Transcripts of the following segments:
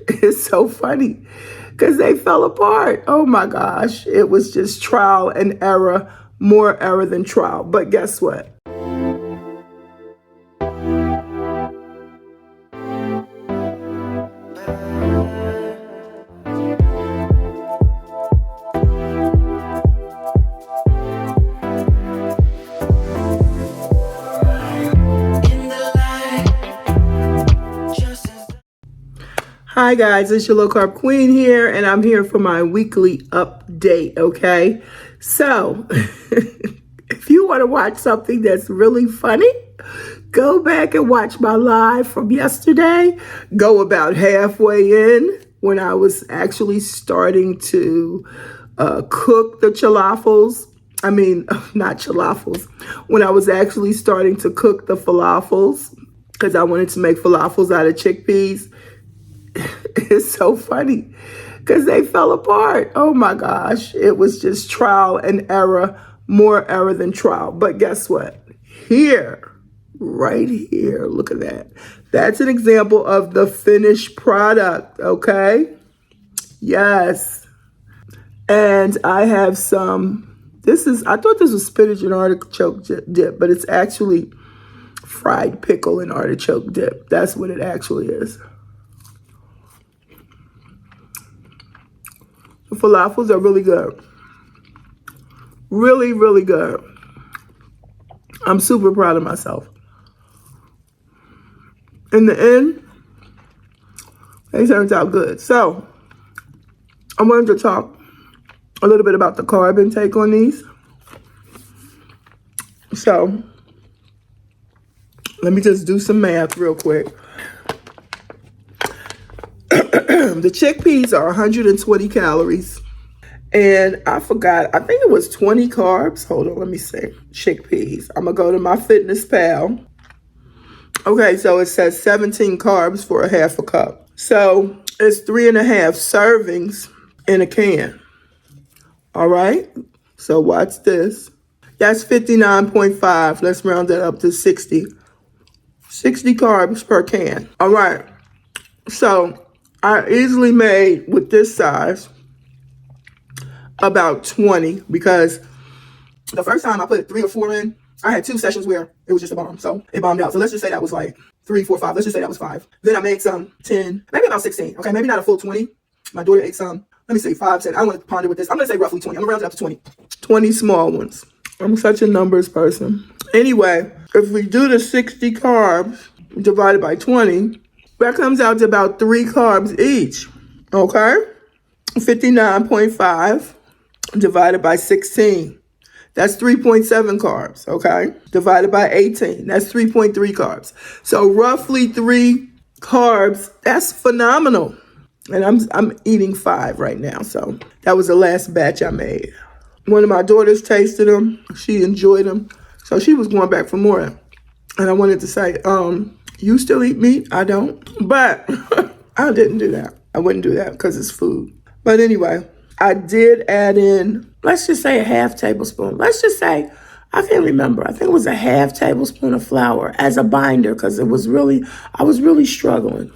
It's so funny because they fell apart. Oh my gosh. It was just trial and error, more error than trial. But guess what? Hi guys, it's your low carb queen here, and I'm here for my weekly update, okay? So, if you want to watch something that's really funny, go back and watch my live from yesterday. Go about halfway in when I was actually starting to cook the falafels. I mean, not falafels. When I was actually starting to cook the falafels, because I wanted to make falafels out of chickpeas. It's so funny because they fell apart. Oh my gosh. It was just trial and error, more error than trial. But guess what? Here, right here, look at that. That's an example of the finished product, okay? Yes. And I have some, I thought this was spinach and artichoke dip, but it's actually fried pickle and artichoke dip. That's what it actually is. The falafels are really good. Really, really good. I'm super proud of myself. In the end, they turned out good. So, I wanted to talk a little bit about the carb intake on these. So, let me just do some math real quick. The chickpeas are 120 calories. And I forgot, I think it was 20 carbs. Hold on, let me see. Chickpeas. I'm going to go to my Fitness Pal. Okay, so it says 17 carbs for a half a cup. So it's 3.5 servings in a can. All right? So watch this. That's 59.5. Let's round that up to 60. 60 carbs per can. All right. So I easily made, with this size, about 20, because the first time I put 3 or 4 in, I had 2 sessions where it was just a bomb. So it bombed out. So let's just say that was like 3, 4, 5. Let's just say that was 5. Then I made some 10, maybe about 16. Okay, maybe not a full 20. My daughter ate some. Let me say 5, 10. I want to ponder with this. I'm going to say roughly 20. I'm going to round it up to 20. 20 small ones. I'm such a numbers person. Anyway, if we do the 60 carbs divided by 20, that comes out to about 3 carbs each, okay? 59.5 divided by 16. That's 3.7 carbs, okay? Divided by 18, that's 3.3 carbs. So roughly 3 carbs, that's phenomenal. And I'm eating 5 right now, so that was the last batch I made. One of my daughters tasted them. She enjoyed them. So she was going back for more. And I wanted to say, you still eat meat? I don't. But I didn't do that. I wouldn't do that because it's food. But anyway, I did add in, let's just say a half tablespoon. Let's just say, I can't remember. I think it was a half tablespoon of flour as a binder because I was really struggling.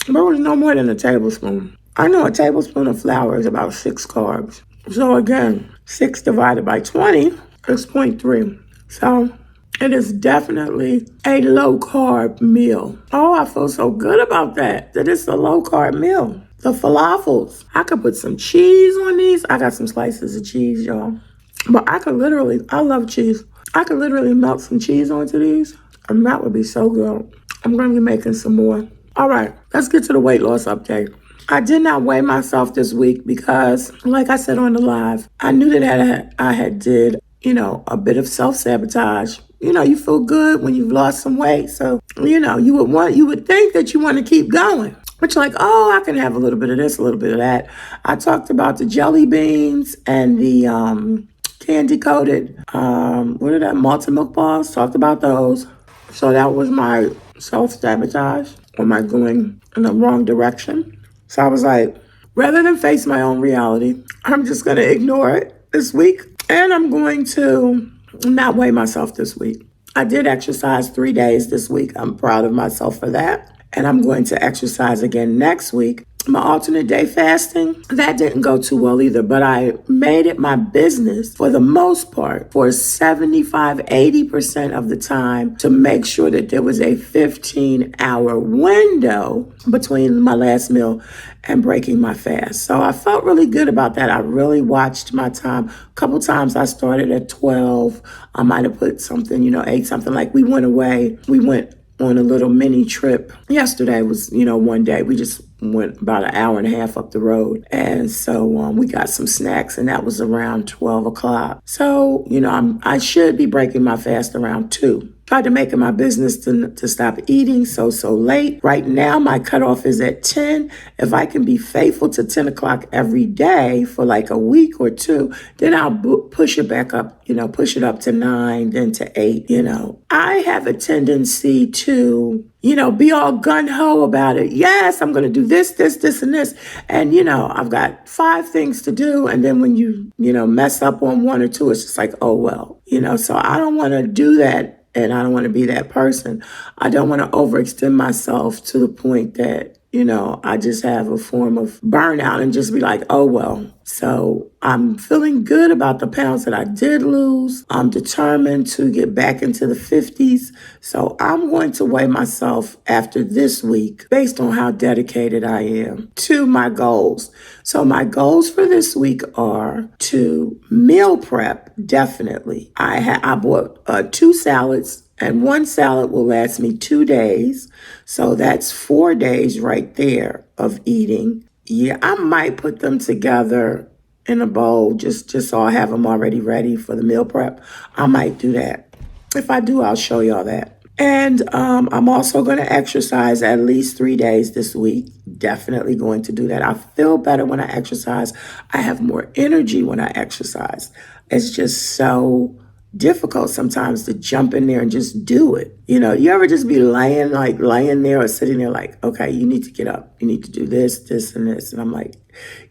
But it was no more than a tablespoon. I know a tablespoon of flour is about 6 carbs. So again, 6 divided by 20 is 0.3. So it is definitely a low-carb meal. Oh, I feel so good about that it's a low-carb meal. The falafels, I could put some cheese on these. I got some slices of cheese, y'all. But I love cheese. I could literally melt some cheese onto these, and that would be so good. I'm going to be making some more. All right, let's get to the weight loss update. I did not weigh myself this week because, like I said on the live, I knew that I had did, a bit of self-sabotage. You feel good when you've lost some weight. So, you would think that you want to keep going. But you're like, oh, I can have a little bit of this, a little bit of that. I talked about the jelly beans and the candy-coated, multi-milk balls. Talked about those. So that was my self-sabotage, or my going in the wrong direction. So I was like, rather than face my own reality, I'm just going to ignore it this week. And I'm going to not weigh myself this week. I did exercise 3 days this week. I'm proud of myself for that. And I'm going to exercise again next week. my alternate day fasting, that didn't go too well either, but I made it my business for the most part for 75-80% of the time to make sure that there was a 15-hour window between my last meal and breaking my fast. So I felt really good about that. I really watched my time. A couple times I started at 12. I might have put something, ate something. Like we went away. We went on a little mini trip. Yesterday was, one day. We just went about an hour and a half up the road. And so we got some snacks, and that was around 12 o'clock. So, I should be breaking my fast around 2. Tried to make it my business to stop eating so late. Right now, my cutoff is at 10. If I can be faithful to 10 o'clock every day for like a week or 2, then I'll push it back up, push it up to 9, then to 8, I have a tendency to, be all gung-ho about it. Yes, I'm going to do this, and this. And, I've got 5 things to do. And then when you mess up on 1 or 2, it's just like, oh, well, so I don't want to do that. And I don't want to be that person. I don't want to overextend myself to the point that, I just have a form of burnout and just be like, oh, well. So I'm feeling good about the pounds that I did lose. I'm determined to get back into the 50s. So I'm going to weigh myself after this week based on how dedicated I am to my goals. So my goals for this week are to meal prep, definitely. I bought 2 salads. And 1 salad will last me 2 days. So that's 4 days right there of eating. Yeah, I might put them together in a bowl just so I have them already ready for the meal prep. I might do that. If I do, I'll show y'all that. And I'm also going to exercise at least 3 days this week. Definitely going to do that. I feel better when I exercise. I have more energy when I exercise. It's just so difficult sometimes to jump in there and just do it. You ever just be laying there or sitting there like, okay, you need to get up. You need to do this, and this. And I'm like,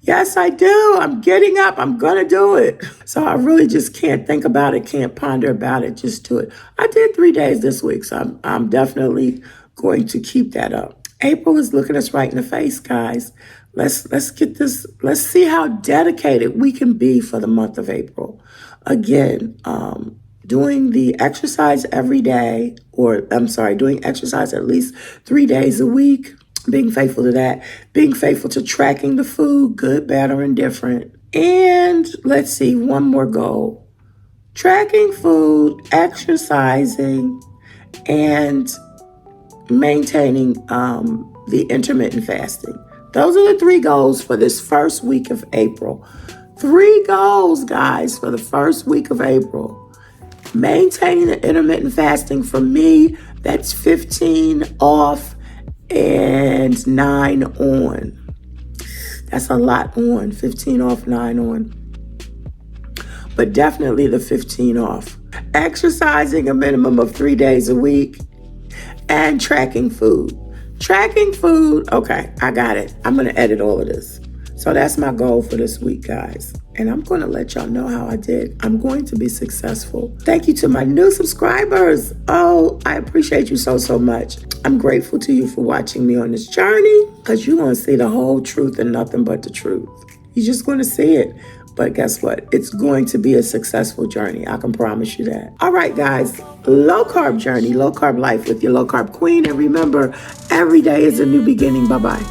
yes, I do. I'm getting up. I'm going to do it. So I really just can't think about it, can't ponder about it, just do it. I did 3 days this week, so I'm definitely going to keep that up. April is looking us right in the face, guys. Let's get this. Let's see how dedicated we can be for the month of April. Again, doing the exercise every day, doing exercise at least 3 days a week, being faithful to that, being faithful to tracking the food, good, bad, or indifferent. And let's see, one more goal. Tracking food, exercising, and maintaining the intermittent fasting. Those are the 3 goals for this first week of April. 3 goals, guys, for the first week of April. Maintaining the intermittent fasting, for me, that's 15 off and 9 on. That's a lot on. 15 off, 9 on. But definitely the 15 off. Exercising a minimum of 3 days a week and tracking food. Tracking food, okay, I got it. I'm going to edit all of this. So that's my goal for this week, guys. And I'm going to let y'all know how I did. I'm going to be successful. Thank you to my new subscribers. Oh, I appreciate you so much. I'm grateful to you for watching me on this journey, because you're going to see the whole truth and nothing but the truth. You're just going to see it. But guess what? It's going to be a successful journey. I can promise you that. All right, guys. Low carb journey, low carb life with your low carb queen. And remember, every day is a new beginning. Bye-bye.